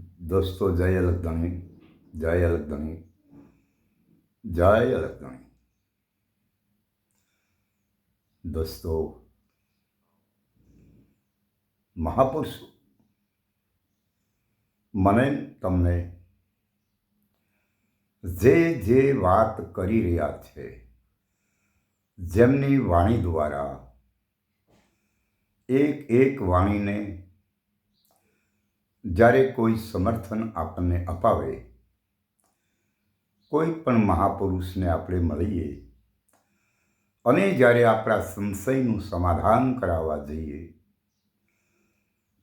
દોસ્તો જય અલગધણી, જય અલગધણી, જય અલગધણી. દોસ્તો, મહાપુરુષો મને તમને જે વાત કરી રહ્યા છે, જેમની વાણી દ્વારા એક વાણીને જ્યારે કોઈ સમર્થન આપણને અપાવે, કોઈ પણ મહાપુરુષને આપણે મળીએ અને જ્યારે આપણા સંશયનું સમાધાન કરાવવા જઈએ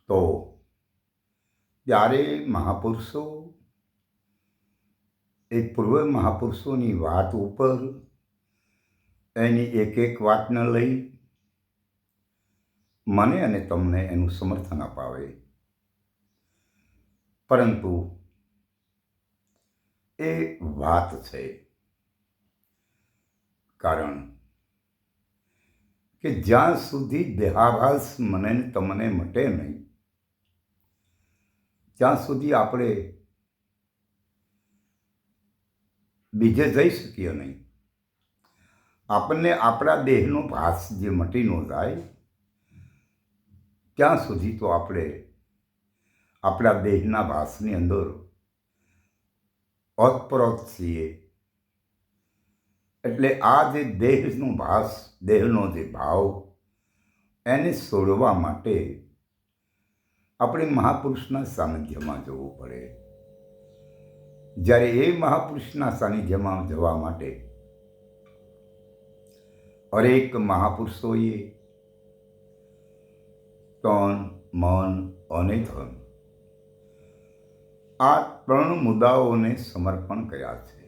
તો ત્યારે મહાપુરુષો એ પૂર્વ મહાપુરુષોની વાત ઉપર એની એક વાતને લઈ મને અને તમને એનું સમર્થન અપાવે, પરંતુ એ વાત છે. કારણ કે જ્યાં સુધી દેહાભાસ મને ને તમને મટે નહીં, ત્યાં સુધી આપણે બીજે જઈ શકીએ નહીં. આપણને આપણા દેહનો ભાસ જે મટી ન જાય ત્યાં સુધી તો આપણે આપણા દેહના ભાસની અંદર ઓતપ્રોત છીએ. એટલે આ જે દેહનો ભાસ, દેહનો જે ભાવ, એને છોડવા માટે આપણે મહાપુરુષના સાનિધ્યમાં જવું પડે. જ્યારે એ મહાપુરુષના સાનિધ્યમાં જવા માટે હરેક મહાપુરુષોએ તન, મન અને ધન આ ત્રણ મુદ્દાઓને સમર્પણ કર્યા છે.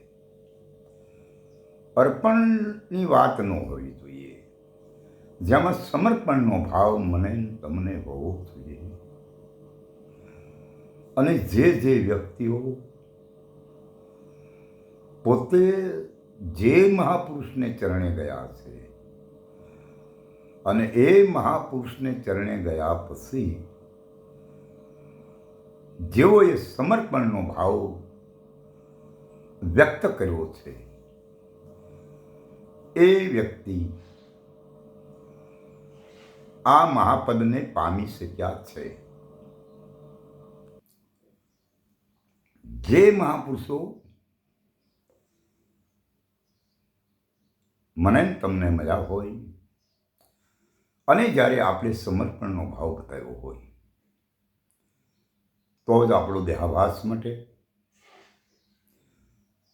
અર્પણની વાત ન હોવી જોઈએ, જેમાં સમર્પણનો ભાવ મને તમને હોવો જોઈએ. અને જે વ્યક્તિઓ પોતે જે મહાપુરુષને ચરણે ગયા છે અને એ મહાપુરુષને ચરણે ગયા પછી જેઓએ સમર્પણનો ભાવ વ્યક્ત કર્યો છે, એ વ્યક્તિ આ મહાપદને પામી શક્યા છે. જે મહાપુરુષો મને તમને મળ્યા હોય અને જ્યારે આપણે સમર્પણનો ભાવ બતાવ્યો હોય તો જ આપણો દેહાભાસ મટે.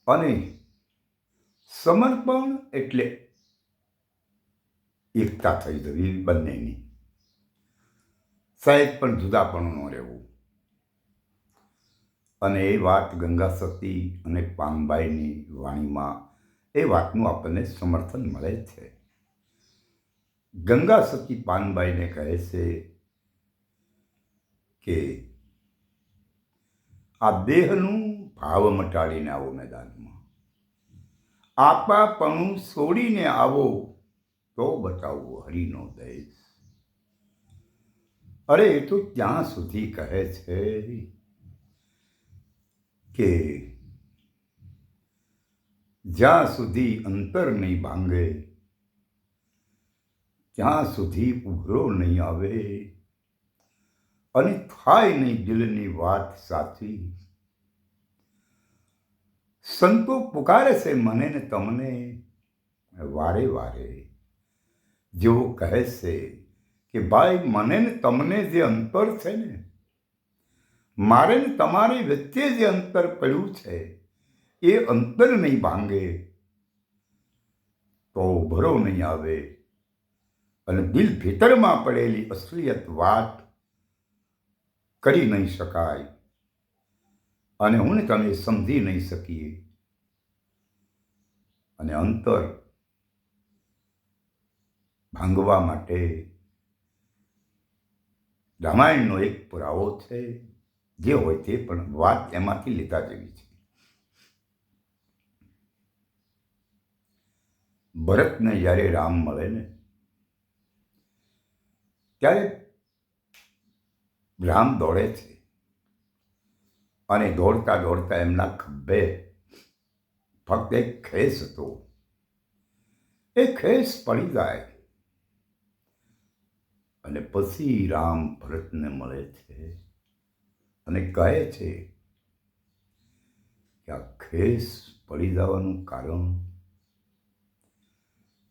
અને સમર્પણ એટલે એકતા થઈ જવી બંનેની, સહેજ પણ જુદાપણું ન રહેવું. અને એ વાત ગંગા સતી અને પાનબાઈની વાણીમાં એ વાતનું આપણને સમર્થન મળે છે. ગંગા સતી પાનબાઈને કહે છે કે આ દેહનું ભાવ મટાડીને આવો મેદાનમાં, આપાપણું છોડીને આવો તો બતાવો હરિનો દેશ. અરે એ તો ત્યાં સુધી કહે છે કે જ્યાં સુધી અંતર નહીં ભાંગે, ત્યાં સુધી ઉભરો નહીં આવે અને થાય નહીં દિલની વાત સાચી. સંતો પુકારે છે મને ને તમને વારે વારે. જેઓ કહે છે કે ભાઈ મને ને તમને જે અંતર છે ને, મારે ને તમારી વચ્ચે જે અંતર પડ્યું છે એ અંતર નહીં ભાંગે તો ઉભરો નહીં આવે અને દિલ ભીતરમાં પડેલી અસલિયત વાત કરી નહીં શકાય અને હું ને તમે સમજી નહીં શકીએ. અને અંતર ભાંગવા માટે રામાયણનો એક પુરાવો છે. જે હોય તે પણ વાત એમાંથી લીધા જેવી છે. ભરતને જ્યારે રામ મળે ને ત્યારે રામ દોડે છે અને દોડતા દોડતા એમના ખભે ફક્ત એક ખેસ હતો. એ ખેસ પડી જાય અને પછી રામ ભરતને મળે છે અને કહે છે કે આ ખેસ પડી જવાનું કારણ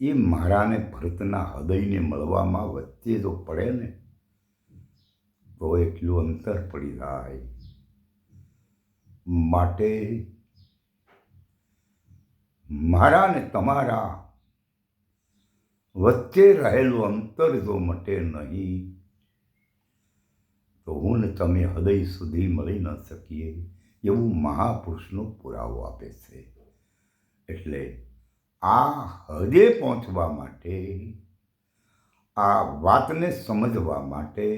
એ મારા ને ભરતના હૃદયને મળવામાં વચ્ચે જો પડે ને તો એટલું અંતર પડી જાય. માટે મારા ને તમારા વચ્ચે રહેલું અંતર જો મટે નહીં તો હું ને તમે હૃદય સુધી મળી ન શકીએ એવું મહાપુરુષનો પુરાવો આપે છે. એટલે આ હૃદય પહોંચવા માટે, આ વાતને સમજવા માટે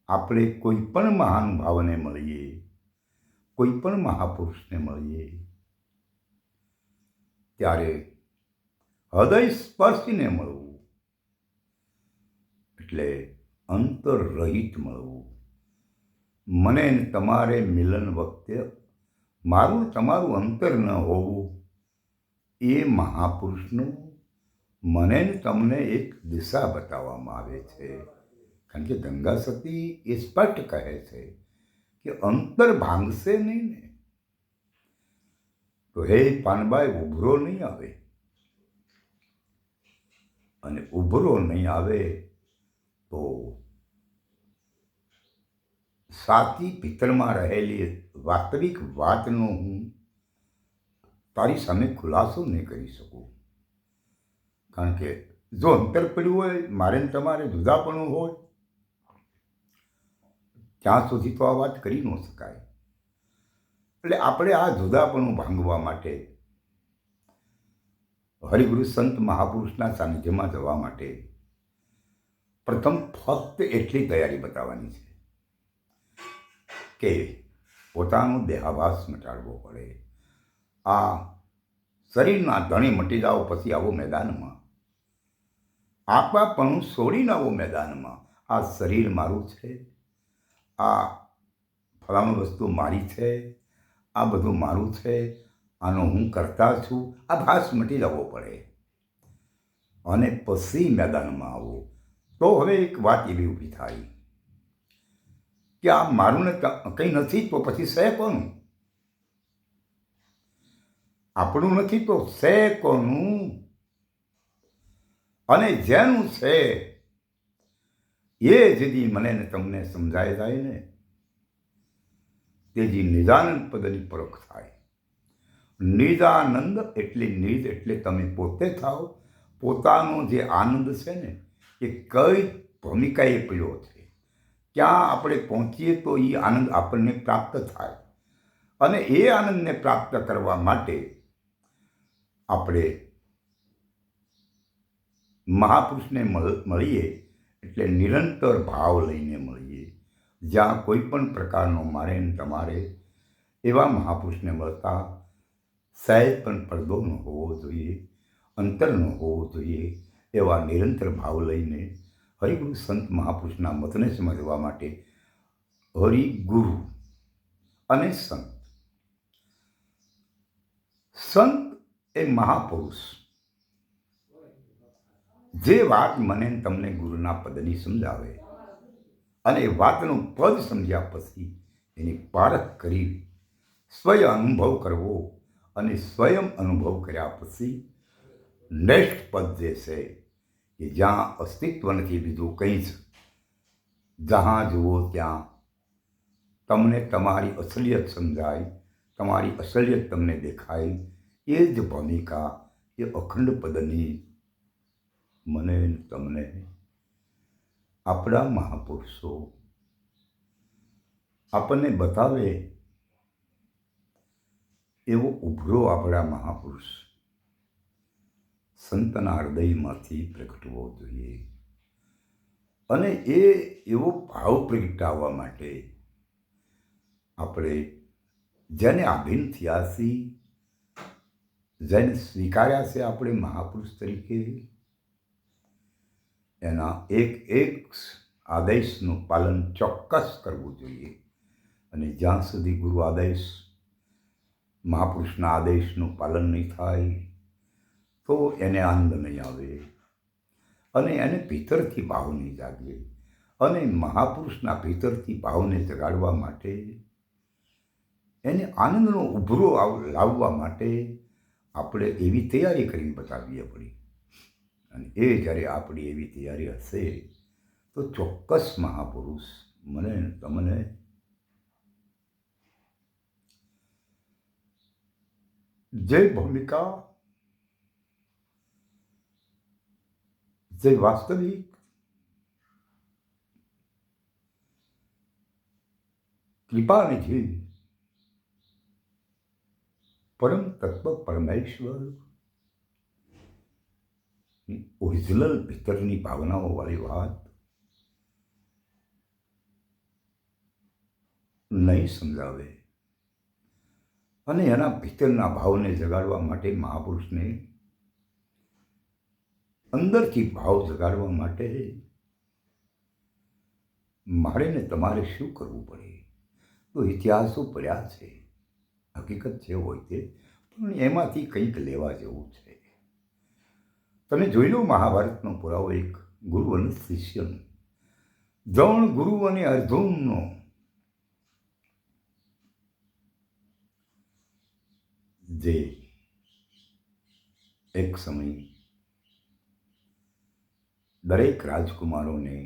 આપણે કોઈ પણ મહાનુભાવને મળીએ, કોઈ પણ મહાપુરુષને મળીએ ત્યારે હૃદય સ્પર્શીને મળવું એટલે અંતરરહિત મળવું. મને ને તમારે મિલન વખતે મારું ને તમારું અંતર ન હોવું એ મહાપુરુષનું મને ને તમને એક દિશા બતાવવામાં આવે છે. કારણ કે ગંગા સતી એ સ્પષ્ટ કહે છે કે અંતર ભાંગશે નહીં ને તો હે પાનબાઈ ઉભરો નહીં આવે, અને ઉભરો નહીં આવે તો સાચી ભીતરમાં રહેલી વાસ્તવિક વાતનો હું તારી સામે ખુલાસો નહીં કરી શકું. કારણ કે જો અંતર પડ્યું હોય, મારે ને તમારે જુદાપણું હોય, ત્યાં સુધી તો આ વાત કરી ન શકાય. એટલે આપણે આ જુદાપણું ભાંગવા માટે હરિગુરુ સંત મહાપુરુષના સાનિધ્યમાં જવા માટે પ્રથમ ફક્ત એટલી તૈયારી બતાવવાની છે કે પોતાનો દેહાભાસ મટાડવો પડે. આ શરીરના ધણી મટી જાઓ પછી આવો મેદાનમાં, આપણાપણું છોડીને આવો મેદાનમાં. આ શરીર મારું છે, આ ફલાણું વસ્તુ મારી છે, આ બધું મારું છે, આનો હું કરતા છું, આ ભાસ મટી જવો પડે અને પછી મેદાનમાં આવો. તો હવે એક વાત એવી ઊભી થાય કે આ મારું ને કંઈ નથી તો પછી છે કોનું? આપણું નથી તો છે કોનું? અને જેનું છે એ જેથી મને ને તમને સમજાય જાય ને તેજી નિજાનંદ પદની પરખ થાય. નિજાનંદ એટલે નિજ એટલે તમે પોતે થાઓ. પોતાનો જે આનંદ છે ને એ કઈ ભૂમિકાએ પડ્યો છે, ક્યાં આપણે પહોંચીએ તો એ આનંદ આપણને પ્રાપ્ત થાય. અને એ આનંદને પ્રાપ્ત કરવા માટે આપણે મહાપુરુષને મળીએ એટલે નિરંતર ભાવ લઈને મળીએ. જ્યાં કોઈ પણ પ્રકારનો મારે ને તમારે એવા મહાપુરુષને મળતા સહેજ પણ પડદો ન હોવો જોઈએ, અંતર ન હોવું જોઈએ. એવા નિરંતર ભાવ લઈને હરિગુરુ સંત મહાપુરુષના મતને સમજવા માટે હરિગુરુ અને સંત. સંત એ મહાપુરુષ જે વાત મને તમને ગુરુના પદની સમજાવે અને એ વાતનું પદ સમજ્યા પછી એની પારખ કરી સ્વયં અનુભવ કરવો અને સ્વયં અનુભવ કર્યા પછી નેક્સ્ટ પદ જે છે કે જ્યાં અસ્તિત્વ નથી બીજું કંઈ જ, જहाँ જુઓ ત્યાં તમને તમારી અસલિયત સમજાય, તમારી અસલિયત તમને દેખાય. એ જ ભૂમિકા એ અખંડ પદની મને તમને આપણા મહાપુરુષો આપણને બતાવે એવો ઉભરો આપણા મહાપુરુષ સંતના હૃદયમાંથી પ્રગટવો જોઈએ. અને એ એવો ભાવ પ્રગટાવવા માટે આપણે જેને આધીન થયા છીએ, જેને સ્વીકાર્યા છે આપણે મહાપુરુષ તરીકે, એના એક એક આદેશનું પાલન ચોક્કસ કરવું જોઈએ. અને જ્યાં સુધી ગુરુ આદેશ મહાપુરુષના આદેશનું પાલન નહીં થાય તો એને આનંદ નહીં આવે અને એને ભીતરથી ભાવ નહીં જાગે. અને મહાપુરુષના ભીતરથી ભાવને જગાડવા માટે, એને આનંદનો ઉભરો લાવવા માટે આપણે એવી તૈયારી કરીને બતાવીએ પડી. અને એ જ્યારે આપણી એવી તૈયારી હશે તો ચોક્કસ મહાપુરુષ મને તમને જે ભૂમિકા, જે વાસ્તવિક કૃપાનિધિ પરમ તત્વ પરમેશ્વર ઓરિજિનલ ભીતરની ભાવનાઓ વાળી વાત નહીં સમજાવે અને એના ભીતરના ભાવને જગાડવા માટે મહાપુરુષને અંદરથી ભાવ જગાડવા માટે મારે ને તમારે શું કરવું પડે? તો ઇતિહાસો પડ્યા છે, હકીકત જે હોય તે, પણ એમાંથી કંઈક લેવા જેવું છે. તમે જોઈ લો મહાભારતનો પુરાવો એક ગુરુ અને શિષ્યનો, દ્રોણ ગુરુ અને અર્જુનનો. જે એક સમય દરેક રાજકુમારોને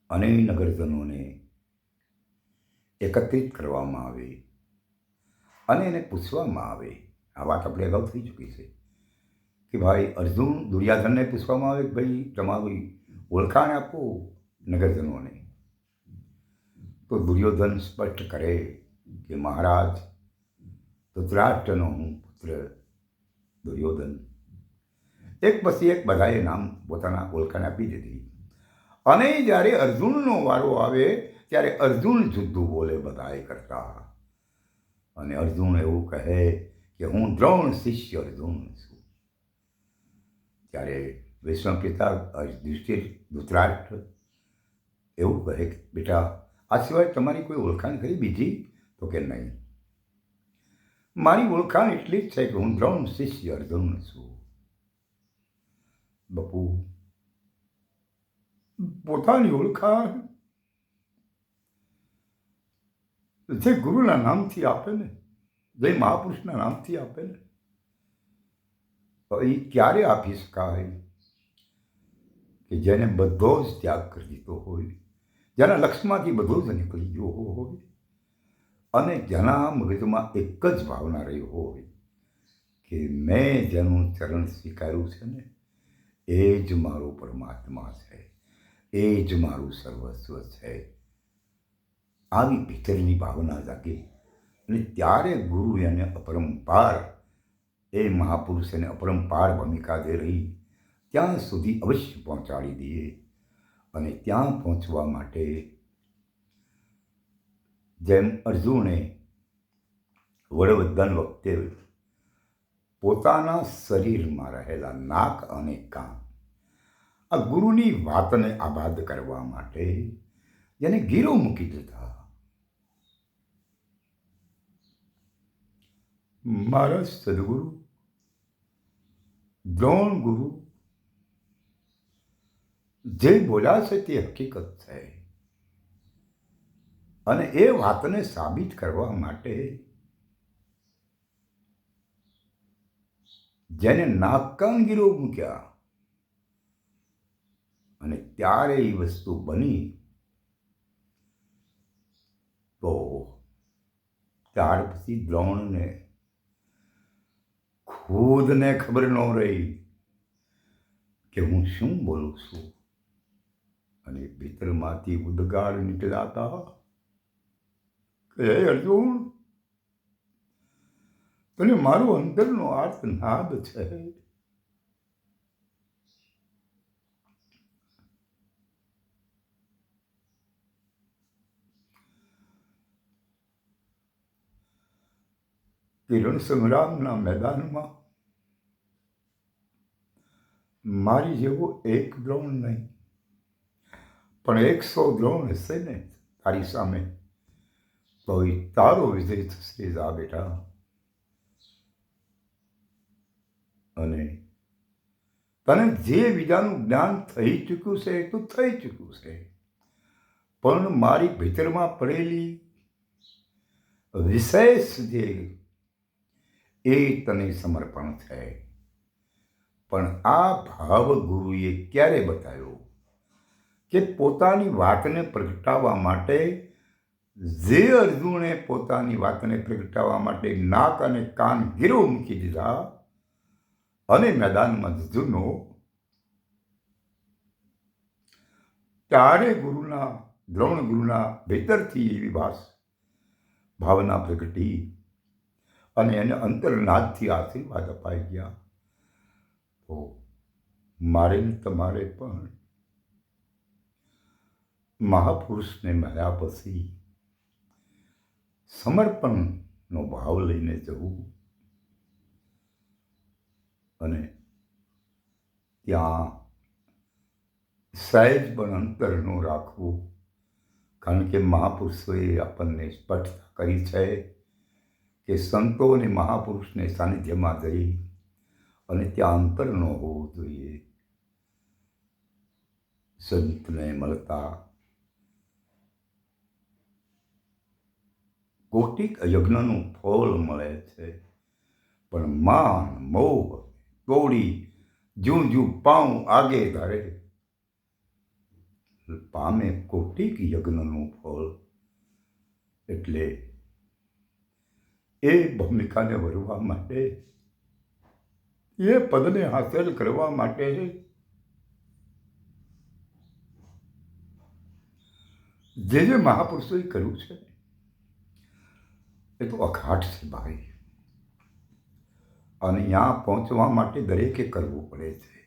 અને નગરજનોને એકત્રિત કરવામાં આવે અને એને પૂછવામાં આવે. આ વાત આપણે અગાઉ થઈ ચૂકી છે કે ભાઈ અર્જુન દુર્યાધનને પૂછવામાં આવે કે ભાઈ તમારી ઓળખાણ આપો નગરજનોને. તો દુર્યોધન સ્પષ્ટ કરે કે મહારાજ, ધૃતરાષ્ટ્રનો હું પુત્ર દુર્યોધન. એક પછી એક બધાએ નામ પોતાના ઓળખાણ આપી દીધી. અને જ્યારે અર્જુનનો વારો આવે ત્યારે અર્જુન જુદ્ધું બોલે બધાએ કરતા. અને અર્જુન એવું કહે કે હું દ્રોણ શિષ્ય અર્જુન છું. ત્યારે વિષ્ણુ પિતા ધૃતરાષ્ટ્ર એવું કહે કે બેટા, આ સિવાય તમારી કોઈ ઓળખાણ ખરી બીજી? તો કે નહીં, મારી ઓળખાણ એટલી જ છે કે હું દ્રોણ શિષ્ય અર્જુન છું. બપુ, પોતાની ઓળખાણ જે ગુરુના નામથી આપે ને, જે મહાપુરુષના નામથી આપે ને, એ ક્યારે આપી શકાય? કે જેને બધો જ ત્યાગ કરી દીધો હોય, જેના લક્ષ્યમાંથી બધું જ નીકળી ગયો હોય અને જેના મગજમાં એક જ ભાવના રહી હોય કે મેં જેનું ચરણ સ્વીકાર્યું છે ને, એ જ મારો પરમાત્મા છે, એ જ મારું સર્વસ્વ છે. આવી ભીતરની ભાવના જાગે અને ત્યારે ગુરુ એને અપરંપાર, એ મહાપુરુષ એને અપરંપાર ભૂમિકા દે રહી ત્યાં સુધી અવશ્ય પહોંચાડી દઈએ. અને ત્યાં પહોંચવા માટે જેમ અર્જુને વડવદન વખતે પોતાના શરીરમાં રહેલા નાક અને કાન, આ ગુરુની વાતને આબાદ કરવા માટે જેને ગીરો મૂકી દીધા. મારા સદગુરુ દ્રોણ ગુરુ જે બોલ્યા છે તે હકીકત છે. અને એ વાતને સાબિત કરવા માટે જેને નાકાનગીરો મૂક્યા અને ત્યારે એ વસ્તુ બની, તો ત્યાર પછી દ્રોણને ખુદને ખબર ન રહી કે હું શું બોલું છું. અને ભીતરમાંથી ઉદ્ગાર નીકળાતા કે હે અર્જુન, તને મારો અંદરનો આર્તનાદ છે. કિરણ સંગ્રામના મેદાનમાં મારી જેવો એક દ્રોણ નહીં, પણ 100 દ્રોણ હશે ને તારી સામે, તો એ તારો વિજય થશે. જા બેટા. અને તને જે વિદ્યાનું જ્ઞાન થઈ ચૂક્યું છે એ તો થઈ ચૂક્યું છે, પણ મારી ભીતરમાં પડેલી વિશેષ જે એ તને સમર્પણ છે. પણ આ ભાવ ગુરુએ ક્યારે બતાવ્યો કે પોતાની વાતને પ્રગટાવવા માટે, જે અર્જુને પોતાની વાતને પ્રગટાવવા માટે નાક અને કાન ગીરો મૂકી દીધા અને મેદાનમાં જુનો, ત્યારે દ્રોણ ગુરુના ભીતરથી એવી ભાવના પ્રગટી અને એને અંતરનાદથી આશીર્વાદ અપાઈ ગયા. તો મારે ને તમારે પણ મહાપુરુષને મળ્યા પછી સમર્પણનો ભાવ લઈને જવું અને ત્યાં સહેજ પણ અંતર ન રાખવું. કારણ કે મહાપુરુષોએ આપણને સ્પષ્ટતા કરી છે કે સંતો અને મહાપુરુષને સાનિધ્યમાં જઈ અને ત્યાં અંતર ન હોવું જોઈએ. સંતને મળતા કોટિક યજ્ઞનું ફળ મળે છે, પણ માન મોહ તોડી જું પાઉં આગે ધારે પામે કોટિક યજ્ઞનું ફળ. એટલે એ ભૂમિકાને વરવા માટે, એ પદને હાંસલ કરવા માટે જે મહાપુરુષોએ કર્યું છે એ તો અખાટ છે ભાઈ. અને ત્યાં પહોંચવા માટે દરેકે કરવું પડે છે.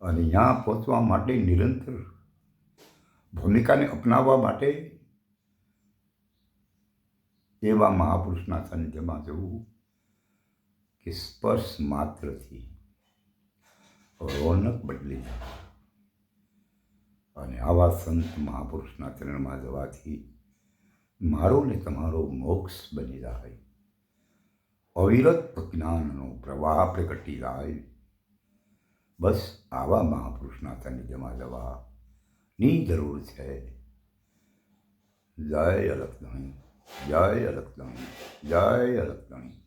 અને ત્યાં પહોંચવા માટે નિરંતર ભૂમિકાને અપનાવવા માટે એવા મહાપુરુષના સાનિધ્યમાં જવું કે સ્પર્શ માત્રથી રોનક બદલી જાય. અને આવા સંત મહાપુરુષના ચરણમાં જવાથી મારો ને તમારો મોક્ષ બની જાય. અવિરત જ્ઞાનનો પ્રવાહ પ્રગટી જાય. બસ આવા મહાપુરુષના સાનિધ્યમાં જવાની જરૂર છે. જય અલખધણી, જય અલખધણી, જય અલખધણી.